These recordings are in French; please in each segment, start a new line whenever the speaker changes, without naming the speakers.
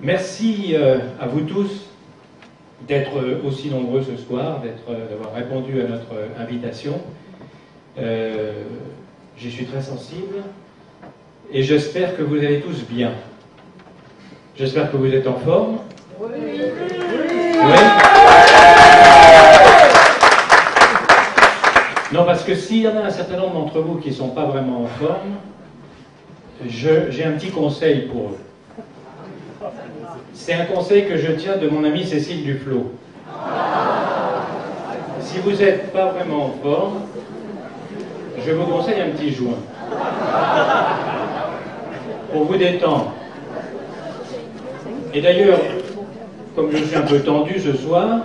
Merci à vous tous d'être aussi nombreux ce soir, d'avoir répondu à notre invitation. J'y suis très sensible et j'espère que vous allez tous bien. J'espère que vous êtes en forme. Oui. Oui. Non, parce que s'il y en a un certain nombre d'entre vous qui ne sont pas vraiment en forme, j'ai un petit conseil pour eux. C'est un conseil que je tiens de mon amie Cécile Duflot. Si vous n'êtes pas vraiment en forme, je vous conseille un petit joint pour vous détendre. Et d'ailleurs, comme je suis un peu tendu ce soir,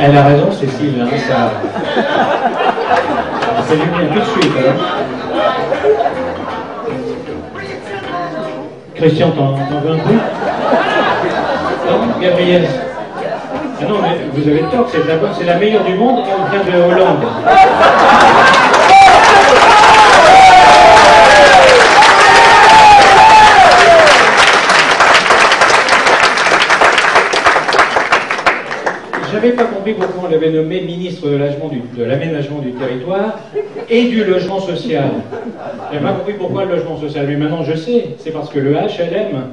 elle a raison, Cécile, hein, ça fait du bien tout de suite. Hein. Christian, t'en veux un peu? Non, Gabriel? Ah non, mais vous avez tort, c'est la meilleure du monde et on vient de Hollande. J'avais pas compris pourquoi on l'avait nommé ministre de l'aménagement du territoire et du logement social. J'avais pas compris pourquoi le logement social. Mais maintenant je sais, c'est parce que le HLM...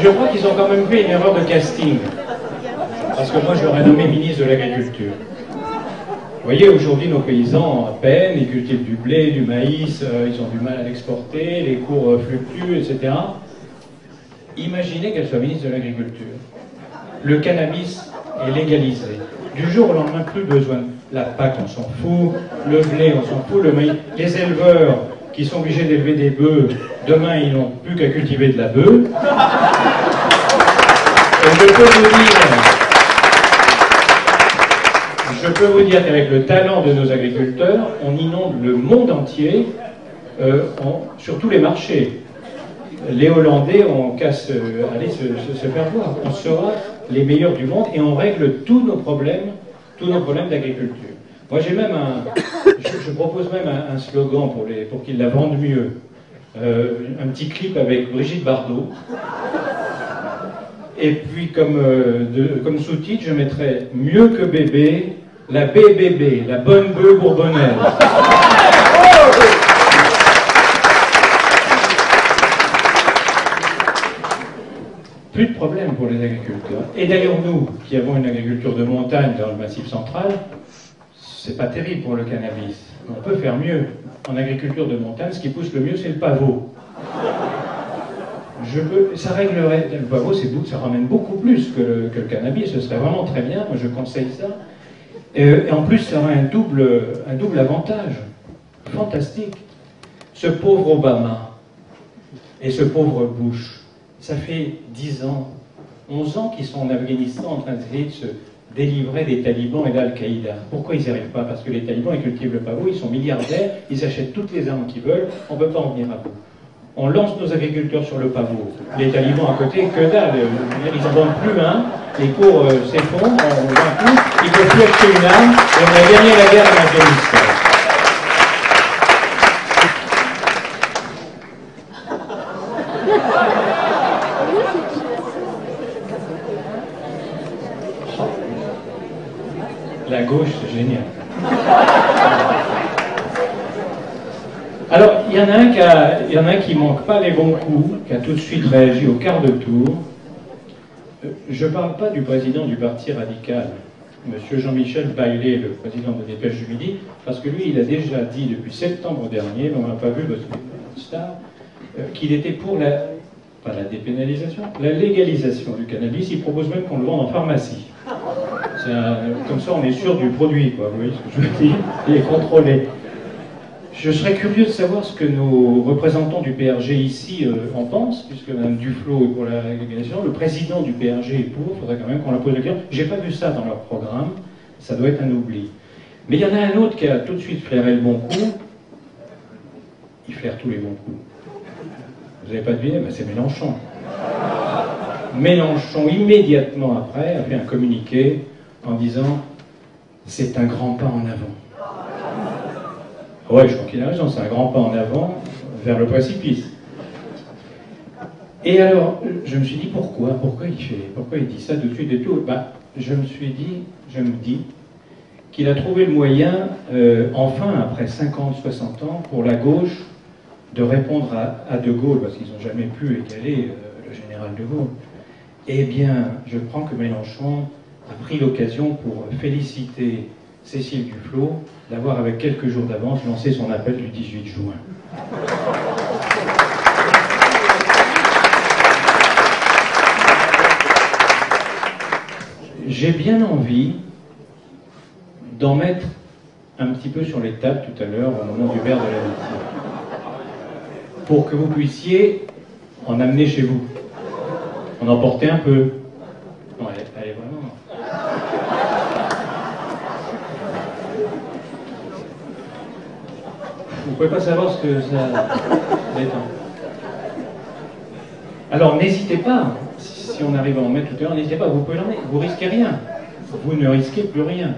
Je crois qu'ils ont quand même fait une erreur de casting. Parce que moi, je l'aurais nommé ministre de l'Agriculture. Vous voyez, aujourd'hui, nos paysans, à peine, ils cultivent du blé, du maïs, ils ont du mal à l'exporter, les cours fluctuent, etc. Imaginez qu'elle soit ministre de l'Agriculture. Le cannabis est légalisé. Du jour au lendemain, plus besoin. La PAC, on s'en fout. Le blé, on s'en fout. Le maïs. Les éleveurs qui sont obligés d'élever des bœufs, demain, ils n'ont plus qu'à cultiver de la bœuf. Et je peux vous dire qu'avec le talent de nos agriculteurs, on inonde le monde entier sur tous les marchés. Les Hollandais ont qu'à aller se faire voir. On sera les meilleurs du monde et on règle tous nos problèmes d'agriculture. Moi, j'ai même je propose même un slogan pour qu'ils la vendent mieux. Un petit clip avec Brigitte Bardot. Et puis, comme sous-titre, je mettrais « Mieux que bébé, la BBB, la bonne bœuf bourbonnaise ». Plus de problème pour les agriculteurs. Et d'ailleurs, nous, qui avons une agriculture de montagne dans le Massif central, c'est pas terrible pour le cannabis. On peut faire mieux. En agriculture de montagne, ce qui pousse le mieux, c'est le pavot. Ça réglerait, le pavot, ça ramène beaucoup plus que le cannabis, ce serait vraiment très bien, moi je conseille ça. Et en plus, ça aurait un double avantage. Fantastique. Ce pauvre Obama et ce pauvre Bush, ça fait 10 ans, 11 ans qu'ils sont en Afghanistan en train d'essayer de se délivrer des talibans et d'Al-Qaïda. Pourquoi ils n'y arrivent pas? Parce que les talibans, ils cultivent le pavot, ils sont milliardaires, ils achètent toutes les armes qu'ils veulent, on ne peut pas en venir à bout. On lance nos agriculteurs sur le pavot. Les talibans à côté, que dalle, ils n'en vendent plus un, les cours s'effondrent, on vend plus, ils ne peuvent plus acheter une arme, et on a gagné la guerre en Afghanistan. La gauche, c'est génial. Alors, il y en a un qui manque pas les bons coups, qui a tout de suite réagi au quart de tour. Je ne parle pas du président du Parti radical, M. Jean-Michel Baillet, le président de Dépêche du Midi, parce que lui, il a déjà dit depuis septembre dernier, mais on n'a pas vu votre star, qu'il était pour pas la dépénalisation, la légalisation du cannabis. Il propose même qu'on le vende en pharmacie. Comme ça, on est sûr du produit, quoi. Vous voyez ce que je veux dire? Il est contrôlé. Je serais curieux de savoir ce que nos représentants du PRG ici en pensent, puisque Mme Duflot est pour la légalisation, le président du PRG est pour, il faudrait quand même qu'on la pose la question. J'ai pas vu ça dans leur programme, ça doit être un oubli. Mais il y en a un autre qui a tout de suite flairé le bon coup. Il flaire tous les bons coups. Vous n'avez pas deviné? Ben, c'est Mélenchon. Mélenchon, immédiatement après, a fait un communiqué en disant « c'est un grand pas en avant ». Ouais, je crois qu'il a raison, c'est un grand pas en avant vers le précipice. Et alors, je me suis dit pourquoi il dit ça tout de suite et tout. Bah, je me dis qu'il a trouvé le moyen, enfin, après 50, 60 ans, pour la gauche, de répondre à De Gaulle, parce qu'ils n'ont jamais pu égaler le général De Gaulle. Eh bien, je prends que Mélenchon a pris l'occasion pour féliciter Cécile Duflot d'avoir, avec quelques jours d'avance, lancé son appel du 18 juin. J'ai bien envie d'en mettre un petit peu sur les tables tout à l'heure, au moment du verre de l'amitié, pour que vous puissiez en amener chez vous, en emporter un peu. Non, allez, vraiment. Vous ne pouvez pas savoir ce que ça détend. Alors n'hésitez pas, si on arrive à en mettre tout à l'heure, n'hésitez pas, vous pouvez l'emmener, vous risquez rien. Vous ne risquez plus rien.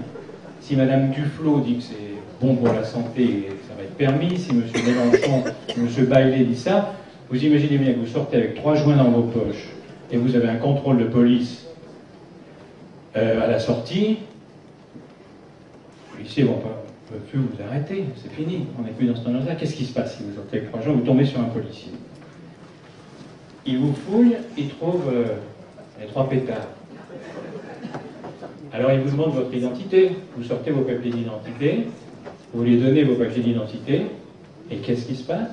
Si Mme Duflot dit que c'est bon pour la santé, ça va être permis. Si M. Mélenchon, M. Bailey dit ça, vous imaginez bien que vous sortez avec 3 joints dans vos poches et vous avez un contrôle de police à la sortie. Les policiers ne peuvent plus vous arrêter, c'est fini, on n'est plus dans ce temps-là. Qu'est-ce qui se passe si vous sortez avec 3 joints, vous tombez sur un policier? Il vous fouille, il trouve les 3 pétards. Alors il vous demande votre identité, vous sortez vos papiers d'identité, vous lui donnez vos papiers d'identité, et qu'est-ce qui se passe?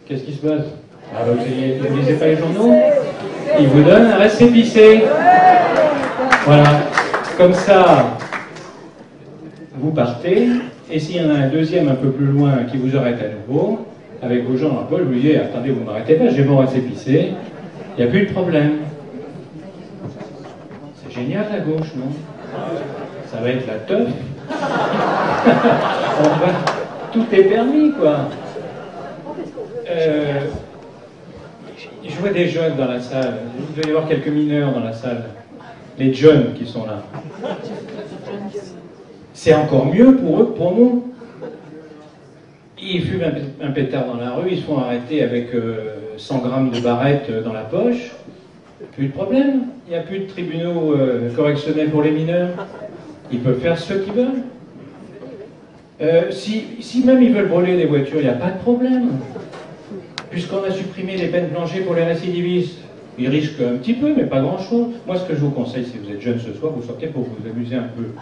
Qu'est-ce qui se passe? Ah bah, vous ne lisez pas les journaux? Il vous donne un récépissé. Voilà. Comme ça, vous partez, et s'il y en a un deuxième un peu plus loin qui vous arrête à nouveau, avec vos gens dans la poche, vous lui dites, attendez, vous ne m'arrêtez pas, j'ai mon récépissé, il n'y a plus de problème. C'est génial la gauche, non? Ça va être la teuf. Tout est permis, quoi. Je vois des jeunes dans la salle. Il doit y avoir quelques mineurs dans la salle. Les jeunes qui sont là. C'est encore mieux pour eux que pour nous. Ils fument un pétard dans la rue, ils se font arrêter avec 100 grammes de barrette dans la poche. Plus de problème. Il n'y a plus de tribunaux correctionnels pour les mineurs. Ils peuvent faire ce qu'ils veulent. Si même ils veulent brûler des voitures, il n'y a pas de problème. Puisqu'on a supprimé les peines planchées pour les récidivistes. Ils risquent un petit peu, mais pas grand-chose. Moi, ce que je vous conseille, si vous êtes jeune ce soir, vous sortez pour vous amuser un peu.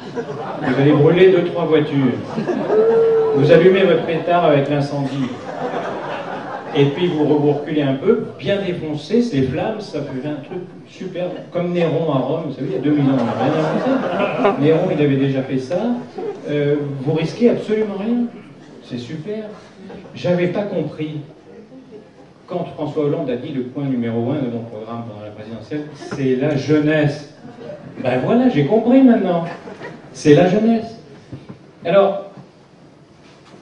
Vous allez brûler 2-3 voitures. Vous allumez votre pétard avec l'incendie. Et puis vous reculez un peu, bien défoncé, ces flammes, ça fait un truc super, comme Néron à Rome, vous savez, il y a 2000 ans, on n'a rien inventé. Néron, il avait déjà fait ça. Vous risquez absolument rien. C'est super. J'avais pas compris. Quand François Hollande a dit le point numéro 1 de mon programme pendant la présidentielle, c'est la jeunesse. Ben voilà, j'ai compris maintenant. C'est la jeunesse. Alors,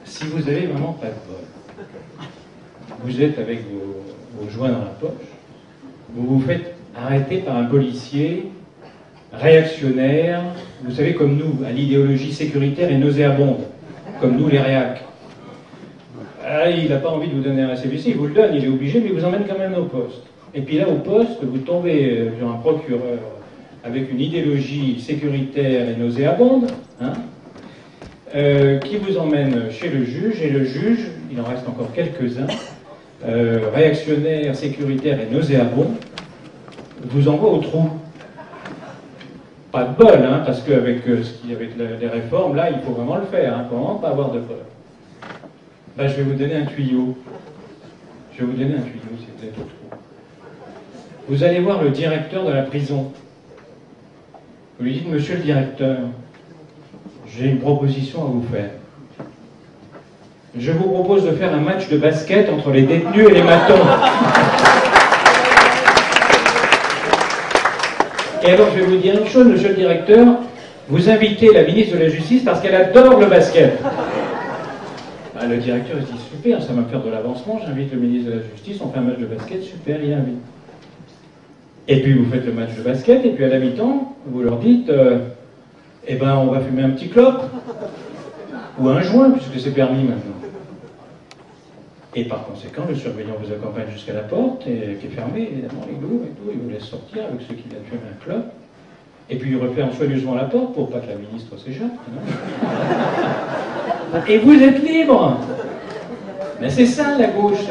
si vous avez vraiment pas de bol, vous êtes avec vos joints dans la poche, vous vous faites arrêter par un policier réactionnaire, vous savez, comme nous, à l'idéologie sécuritaire et nauséabonde, comme nous les réacs. Ah, il n'a pas envie de vous donner un récépissé, il vous le donne, il est obligé, mais il vous emmène quand même au poste. Et puis là, au poste, vous tombez sur un procureur avec une idéologie sécuritaire et nauséabonde, hein, qui vous emmène chez le juge, et le juge, il en reste encore quelques-uns, réactionnaire, sécuritaire et nauséabond, vous envoie au trou. Pas de bol, hein, parce qu'avec les réformes, là, il faut vraiment le faire, hein, il ne faut vraiment pas avoir de bol. Ben, je vais vous donner un tuyau. Je vais vous donner un tuyau, si vous êtes au trou. Vous allez voir le directeur de la prison. Vous lui dites, monsieur le directeur, j'ai une proposition à vous faire. Je vous propose de faire un match de basket entre les détenus et les matons. Et alors, je vais vous dire une chose, monsieur le directeur, vous invitez la ministre de la Justice parce qu'elle adore le basket. Bah, le directeur, il dit, super, ça va me faire de l'avancement, j'invite le ministre de la Justice, on fait un match de basket, super, il invite. Et puis vous faites le match de basket, et puis à la mi-temps, vous leur dites, eh ben, on va fumer un petit clope, ou un joint, puisque c'est permis maintenant. Et par conséquent, le surveillant vous accompagne jusqu'à la porte, qui est fermée, évidemment, il ouvre et tout, il vous laisse sortir avec ceux qui viennent fumer un clope. Et puis il referme soigneusement la porte pour pas que la ministre s'échappe. Et vous êtes libre. Mais c'est ça la gauche,